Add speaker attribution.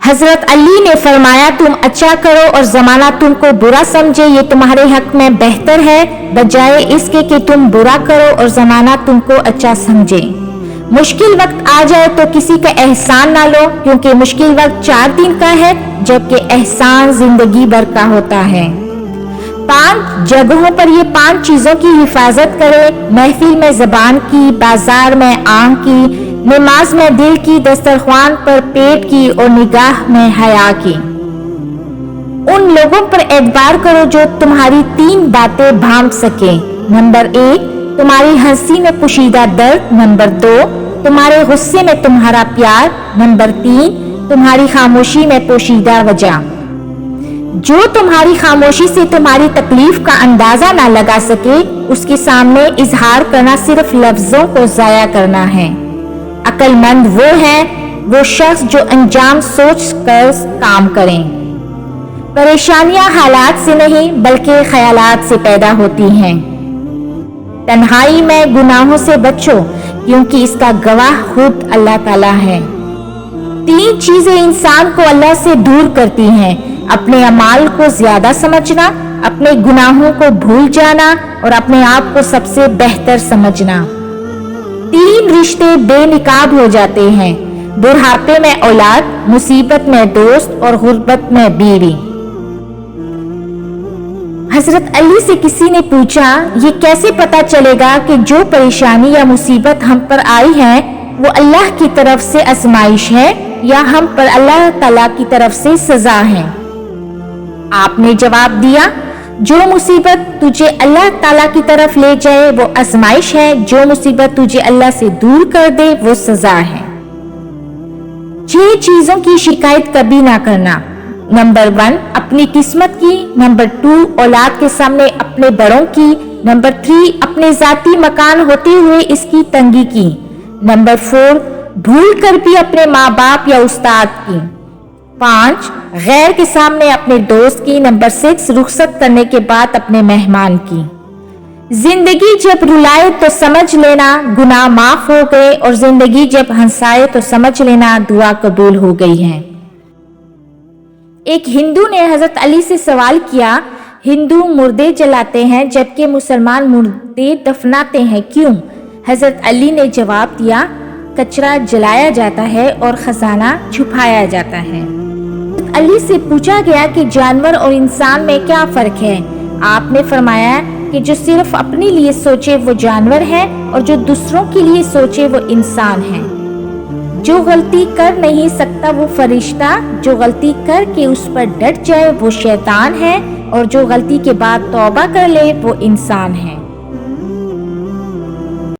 Speaker 1: حضرت علی نے فرمایا تم اچھا کرو اور زمانہ تم کو برا سمجھے یہ تمہارے حق میں بہتر ہے بجائے اس کے کہ تم برا کرو اور زمانہ تم کو اچھا سمجھے۔ مشکل وقت آ جائے تو کسی کا احسان نہ لو، کیونکہ مشکل وقت 4 دن کا ہے جبکہ احسان زندگی بھر کا ہوتا ہے۔ 5 جگہوں پر یہ 5 چیزوں کی حفاظت کرے، محفل میں زبان کی، بازار میں آنکھ کی، نماز میں دل کی، دسترخوان پر پیٹ کی اور نگاہ میں حیا کی۔ ان لوگوں پر اعتبار کرو جو تمہاری 3 باتیں بھانپ سکے۔ نمبر 1 تمہاری ہنسی میں پوشیدہ درد، نمبر 2 تمہارے غصے میں تمہارا پیار، نمبر 3 تمہاری خاموشی میں پوشیدہ وجہ۔ جو تمہاری خاموشی سے تمہاری تکلیف کا اندازہ نہ لگا سکے اس کے سامنے اظہار کرنا صرف لفظوں کو ضائع کرنا ہے۔ عقل مند وہ ہے وہ شخص جو انجام سوچ کر کام کریں۔ پریشانیاں حالات سے نہیں بلکہ خیالات سے پیدا ہوتی ہیں۔ تنہائی میں گناہوں سے بچو کیونکہ اس کا گواہ خود اللہ تعالیٰ ہے۔ 3 چیزیں انسان کو اللہ سے دور کرتی ہیں: اپنے اعمال کو زیادہ سمجھنا، اپنے گناہوں کو بھول جانا اور اپنے آپ کو سب سے بہتر سمجھنا۔ 3 رشتے بے نقاب ہو جاتے ہیں: بڑھاپے میں اولاد، مصیبت میں دوست اور غربت میں بیوی۔ حضرت علی سے کسی نے پوچھا یہ کیسے پتا چلے گا کہ جو پریشانی یا مصیبت ہم پر آئی ہے وہ اللہ کی طرف سے آزمائش ہے یا ہم پر اللہ تعالیٰ کی طرف سے سزا ہے؟ آپ نے جواب دیا جو مصیبت تجھے اللہ تعالیٰ کی طرف لے جائے وہ آزمائش ہے، جو مصیبت تجھے اللہ سے دور کر دے وہ سزا ہے۔ 6 چیزوں کی شکایت کبھی نہ کرنا: نمبر 1 اپنی قسمت کی، نمبر 2 اولاد کے سامنے اپنے بڑوں کی، نمبر 3 اپنے ذاتی مکان ہوتے ہوئے اس کی تنگی کی، نمبر 4 بھول کر بھی اپنے ماں باپ یا استاد کی، 5 غیر کے سامنے اپنے دوست کی، نمبر 6 رخصت کرنے کے بعد اپنے مہمان کی۔ زندگی جب رلائے تو سمجھ لینا گناہ معاف ہو گئے اور زندگی جب ہنسائے تو سمجھ لینا دعا قبول ہو گئی ہے۔ ایک ہندو نے حضرت علی سے سوال کیا ہندو مردے جلاتے ہیں جبکہ مسلمان مردے دفناتے ہیں کیوں؟ حضرت علی نے جواب دیا کچرا جلایا جاتا ہے اور خزانہ چھپایا جاتا ہے۔ حضرت علی سے پوچھا گیا کہ جانور اور انسان میں کیا فرق ہے؟ آپ نے فرمایا کہ جو صرف اپنے لیے سوچے وہ جانور ہے اور جو دوسروں کے لیے سوچے وہ انسان ہے۔ جو غلطی کر نہیں سکتا وہ فرشتہ، جو غلطی کر کے اس پر ڈٹ جائے وہ شیطان ہے اور جو غلطی کے بعد توبہ کر لے وہ انسان ہے۔